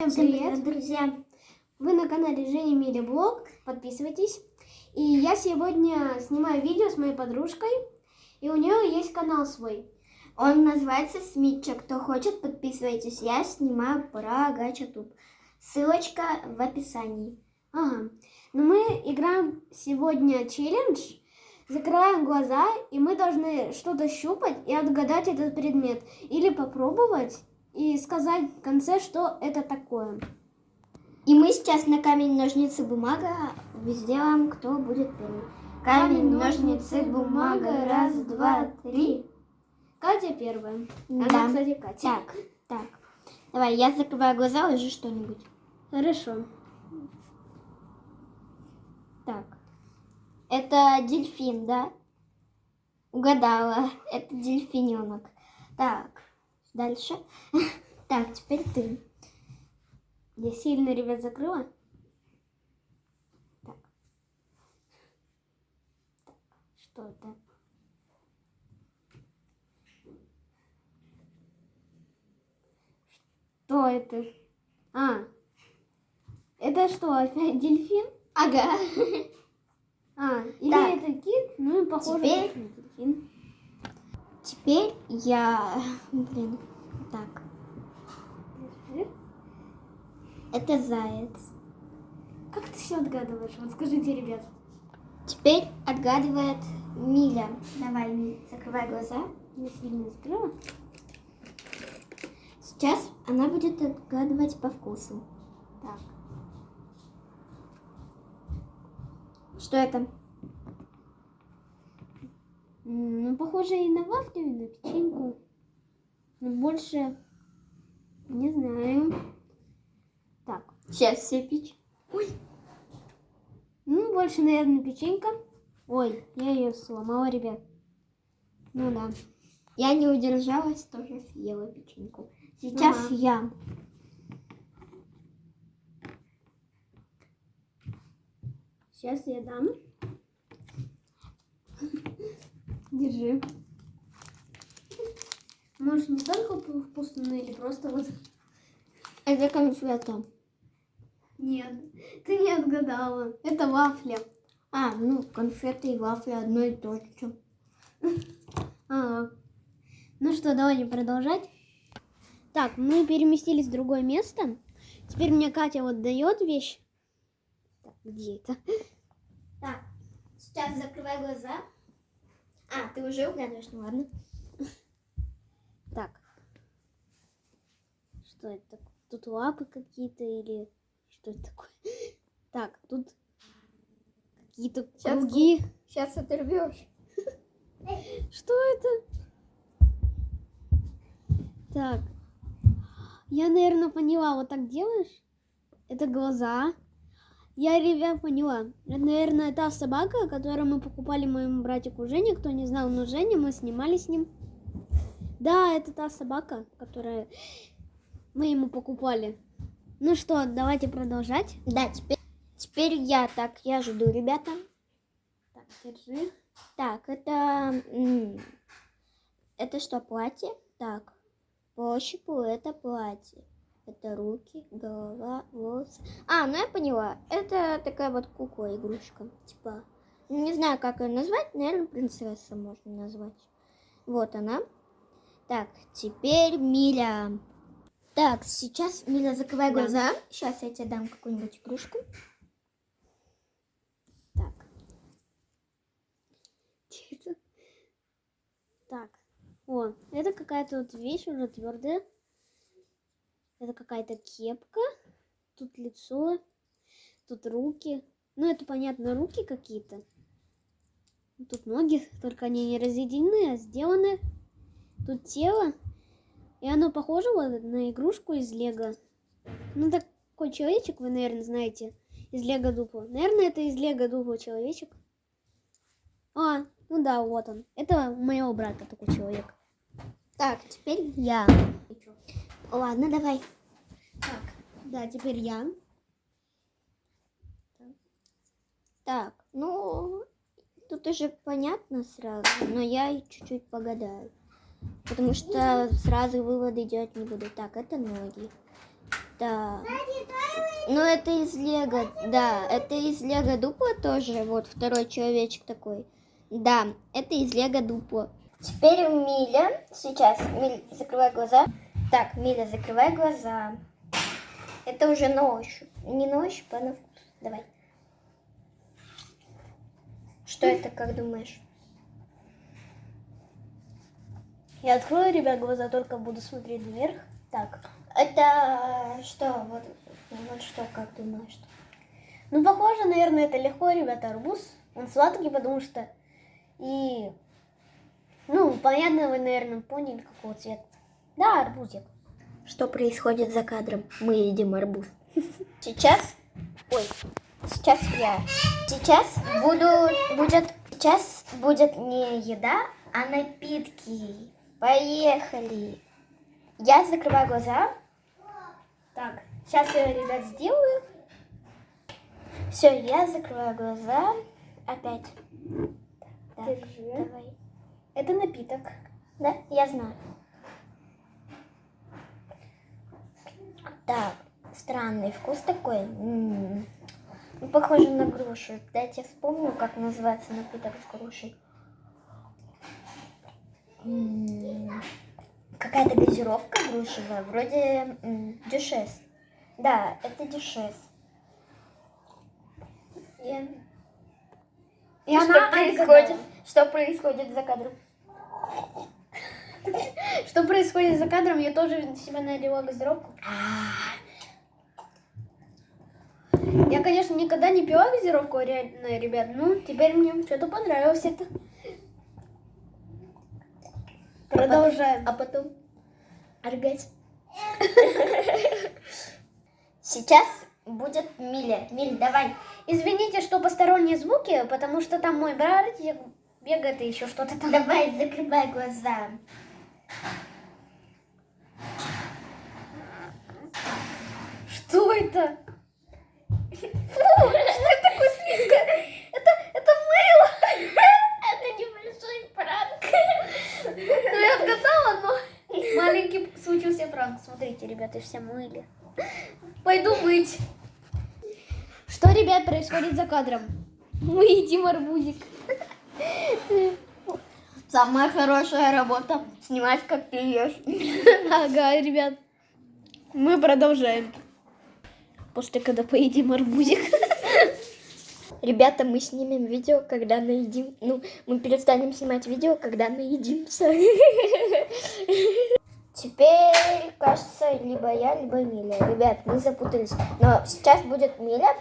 Всем привет, друзья! Вы на канале Женя Миля Блог, подписывайтесь. И я сегодня снимаю видео с моей подружкой, и у нее есть канал свой. Он называется Смитча. Кто хочет, подписывайтесь. Я снимаю про гачатуб. Ссылочка в описании. Ага. Но мы играем сегодня челлендж. Закрываем глаза, и мы должны что-то щупать и отгадать этот предмет. Или попробовать и сказать в конце, что это такое. И мы сейчас на камень, ножницы, бумага сделаем, кто будет первый. Камень, ножницы, бумага. Раз, два, три. Катя первая. Да. Она, кстати, Катя. Так. Давай, я закрываю глаза, ложи что-нибудь. Хорошо. Так. Это дельфин, да? Угадала. Это дельфиненок. Так. Дальше. Так, теперь ты. Я сильно, ребят, закрыла. Так. Что это? Что это? Это что, опять дельфин? Ага. Или Так. это кит? Ну, похоже Теперь- на дельфин. Теперь я... Так. Это заяц. Как ты все отгадываешь? Вот скажите, ребят. Теперь отгадывает Миля. Давай, Миля, закрывай глаза. Я сильно закрыла. Сейчас она будет отгадывать по вкусу. Так. Что это? Ну, похоже и на вафлю, и на печеньку. Но больше не знаю. Так. Сейчас все пить. Ну, больше, наверное, печенька. Ой, я ее сломала, ребят. Ну да. Я не удержалась, тоже съела печеньку. Сейчас Ага. я. Сейчас я дам. Держи. Может, не только вкусно, но или просто вот... Это конфета. Нет, ты не отгадала. Это вафля. Ну, конфеты и вафли одно и то же. Ага. Ну что, давайте продолжать. Так, мы переместились в другое место. Теперь мне Катя вот дает вещь. Так, где это? Так, сейчас закрывай глаза. Ты уже угадываешь, ну ладно. Так. Что это? Тут лапы какие-то или что это такое? Так, тут какие-то круги. Сейчас оторвешь. Что это? Так. Я, наверное, поняла. Вот так делаешь? Это глаза. Я, ребят, поняла. Это, наверное, та собака, которую мы покупали моему братику Жене. Кто не знал, но Женя, мы снимали с ним. Да, это та собака, которую мы ему покупали. Ну что, давайте продолжать. Да, теперь я. Так, я жду, ребята. Так, держи. Так, это что, платье? Так, по ощупу это платье. Это руки, голова, волосы. Ну я поняла. Это такая вот кукла, игрушка. Типа, не знаю, как ее назвать. Наверное, принцесса можно назвать. Вот она. Так, теперь Миля. Так, сейчас, Миля, закрывай Да. глаза. Сейчас я тебе дам какую-нибудь игрушку. Так. Так. О, это какая-то вот вещь уже твердая. Это какая-то кепка. Тут лицо. Тут руки. Ну, это, понятно, руки какие-то. Тут ноги, только они не разъединены, а сделаны. Тут тело. И оно похоже вот на игрушку из Лего. Ну, такой человечек, вы, наверное, знаете, из Лего Дупла. Наверное, это из Лего Дупла человечек. Ну да, вот он. Это у моего брата такой человек. Так, теперь я. Ладно, давай. Так, да, теперь я. Так, ну, тут уже понятно сразу, но я чуть-чуть погадаю. Потому что сразу выводы делать не буду. Так, это ноги. Да. Ну, это из Лего, да, это из Лего Дупло тоже, вот второй человечек такой. Да, это из Лего Дупло. Теперь Миля, сейчас, Миля, закрывай глаза. Так, Миля, закрывай глаза. Это уже на ощупь, не на ощупь, а на вкус. Давай. Что это, как думаешь? Я открою, ребят, глаза, только буду смотреть вверх. Так. Это что, вот что, как думаешь? Ну, похоже, наверное, это легко, ребята, арбуз. Он сладкий, потому что... И... Ну, понятно, вы, наверное, поняли, какого цвета. Да, арбузик. Что происходит за кадром? Мы едим арбуз. Сейчас... Ой, сейчас я... Сейчас будет не еда, а напитки. Поехали. Я закрываю глаза. Так, сейчас я, ребят, сделаю. Все, я закрываю глаза. Опять. Так, Держи. давай. Это напиток. Да, я знаю. Так, странный вкус такой. Ну, похоже на грушу. Дайте вспомню, как называется напиток с грушей. Какая-то газировка грушевая, вроде дюшес. Да, это дюшес. И она происходит? Что происходит за кадром? Что происходит за кадром? Я тоже себе налила газировку. Я, конечно, никогда не пила газировку, реально, ребят. Ну, теперь мне что-то понравилось это. Продолжаем. А потом оргазм. Сейчас будет Миля. Миль, давай. Извините, что посторонние звуки, потому что там мой братик бегает и еще что-то там. Давай, закрывай глаза. Что это? Фу, что это такое слизкое? Это мыло. Это небольшой пранк. Ну, я отгадала, но маленький случился пранк. Смотрите, ребята, все мыли. Пойду мыть. Что, ребят, происходит за кадром? Мы едим арбузик. Самая хорошая работа — снимать, как ты ешь. Ага, ребят. Мы продолжаем. После когда поедим арбузик. Ребята, мы снимем видео, когда наедим. Ну, мы перестанем снимать видео, когда наедимся. Теперь, кажется, либо я, либо Миля. Ребят, мы запутались. Но сейчас будет Миля.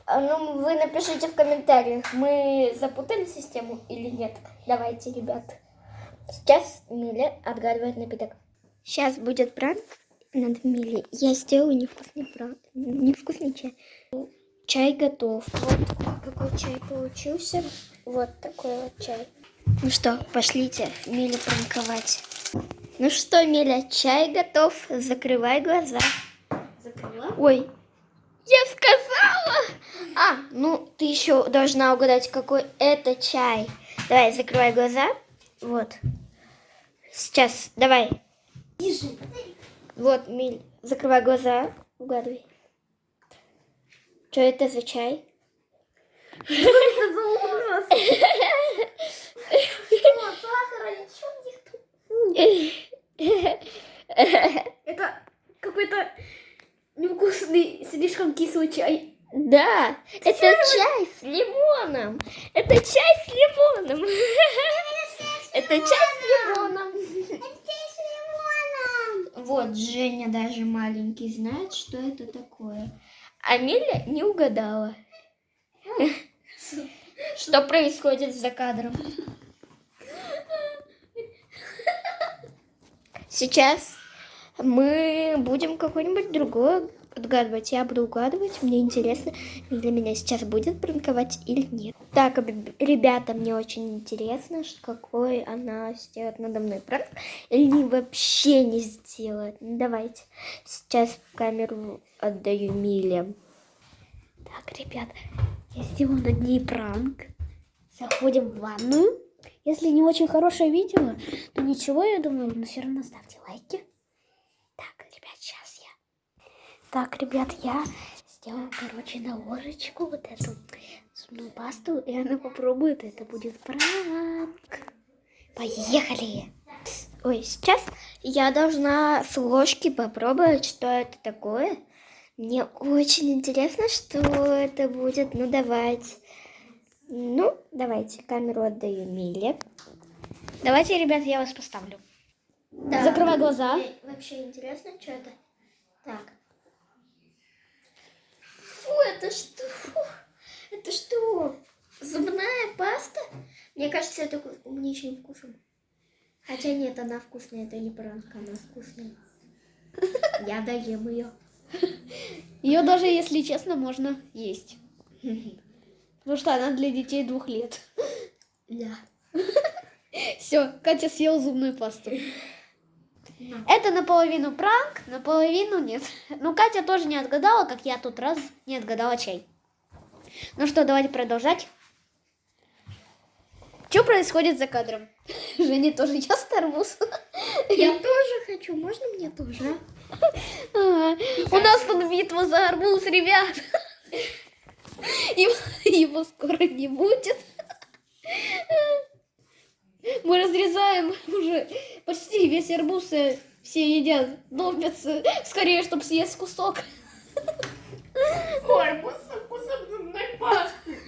Ну, вы напишите в комментариях, мы запутали систему или нет. Давайте, ребят. Сейчас Миля отгадывает напиток. Сейчас будет пранк над Милей. Я сделаю невкусный пранк. Невкусный чай. Чай готов. Вот какой чай получился. Вот такой вот чай. Ну что, пошлите Милю пранковать. Ну что, Миля, чай готов. Закрывай глаза. Закрыла? Ой, я сказала! Ну ты еще должна угадать, какой это чай. Давай, закрывай глаза. Вот. Сейчас, давай. Тише. Вот, Миль, закрывай глаза. Угадывай. Что это за чай? Что это за ужас? Что, сахара? Ничего нету. Это какой-то невкусный, слишком кислый чай. Да, это чай с лимоном. Это чай с лимоном. Это чай с лимоном. Вот, Женя даже маленький знает, что это такое. А Миля не угадала. Что происходит за кадром? Сейчас мы будем какой-нибудь другой отгадывать. Я буду угадывать. Мне интересно, для меня сейчас будет пранковать или нет. Так, ребята, мне очень интересно, какой она сделает надо мной пранк. Или вообще не сделает. Давайте. Сейчас камеру отдаю Миле. Так, ребят, я сделала над ней пранк. Заходим в ванную. Если не очень хорошее видео, то ничего, я думаю, но все равно ставьте лайки. Так, ребят, сейчас я. Так, ребят, я сделала, короче, на ложечку вот эту зубную пасту, и она попробует, это будет пранк. Поехали! Ой, сейчас я должна с ложки попробовать, что это такое. Мне очень интересно, что это будет. Ну, давайте. Ну, давайте, камеру отдаю Миле. Давайте, ребят, я вас поставлю. Да. Закрывай глаза. Мне вообще интересно, что это. Так. Фу, это что? Фу, это что? Зубная паста? Мне кажется, это мне еще не вкусно. Хотя нет, она вкусная, это не пранк, она вкусная. Я доем ее. Ее даже, если честно, можно есть. Потому что она для детей 2 лет. Да. Все, Катя съела зубную пасту. Это наполовину пранк, наполовину нет. Ну, Катя тоже не отгадала, как я тут раз не отгадала чай. Ну что, давайте продолжать. Что происходит за кадром? Женя тоже ест арбуз. Я тоже хочу, можно мне тоже? У нас тут битва за арбуз, ребят. Его скоро не будет. Мы разрезаем уже почти весь арбуз, и все едят, долбятся скорее, чтобы съесть кусок. Арбуз со вкусом зубной пасты.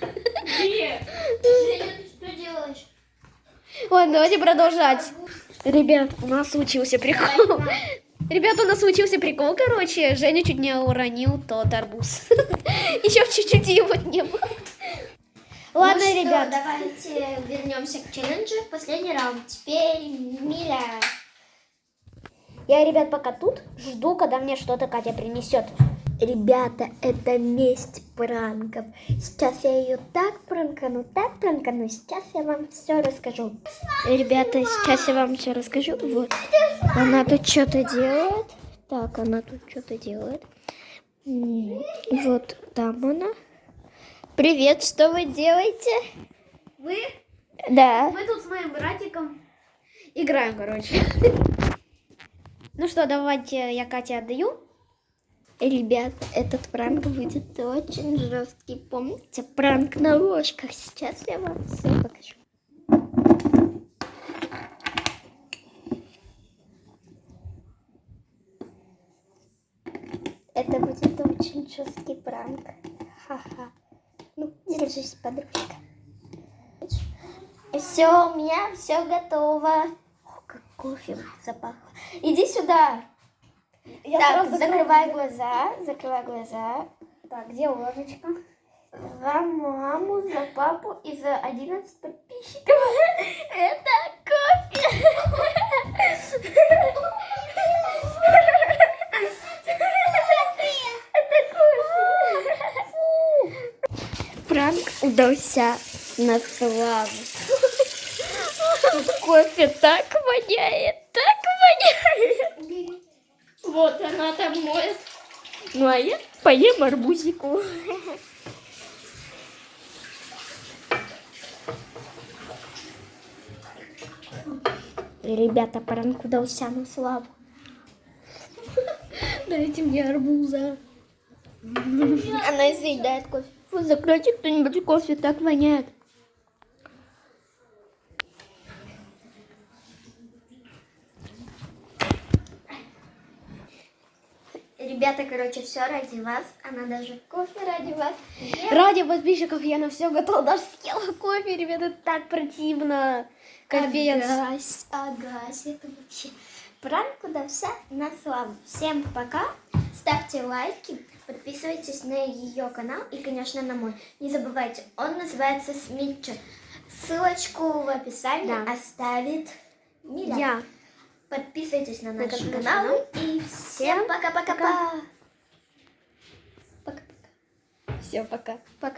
Где? Женя, ты что делаешь? Ладно, давайте продолжать. Ребят, у нас случился прикол. Ребят, у нас случился прикол, короче. Женя чуть не уронил тот арбуз. Еще чуть-чуть его не было. Ладно, Ну что, ребят. давайте вернемся к челленджу. Последний раунд. Теперь Миля. Я, ребят, пока тут жду, когда мне что-то Катя принесет. Ребята, это месть пранков. Сейчас я ее так пранкану, сейчас я вам все расскажу. Ребята, сейчас я вам все расскажу. Вот, она тут что-то делает. Так, она тут что-то делает. Вот там она. Привет, что вы делаете? Мы? Да. Мы тут с моим братиком играем, короче. Ну что, давайте я Кате отдаю. Ребят, этот пранк будет очень жесткий. Помните, пранк на ложках. Сейчас я вам все покажу. Это будет очень жесткий пранк. Ха-ха. Ну, держись, подружка. Все, у меня все готово. О, как кофе запахло. Иди сюда. Я Так, сразу закрывай глаза. Так, где ложечка? За маму, за папу и за 11 подписчиков. Это кофе. Это кофе. Пранк удался на славу. Кофе так воняет. Вот она там моет. Ну а я поем арбузику. Ребята, пранк удался на славу. Дайте мне арбуза. Она заедает кофе. Фу, закройте кто-нибудь кофе, так воняет. Ребята, короче, все ради вас. Она даже кофе ради вас. Ради подписчиков я на все готова. Даже съела кофе, ребята, так противно. Капец. Агась, это вообще. Пранк удался на славу. Всем пока. Ставьте лайки, подписывайтесь на ее канал и, конечно, на мой. Не забывайте, он называется Смитча. Ссылочку в описании оставит Миля. Я. Подписывайтесь на наш наш канал. И всем пока-пока-пока. Пока-пока. Все, пока. Пока.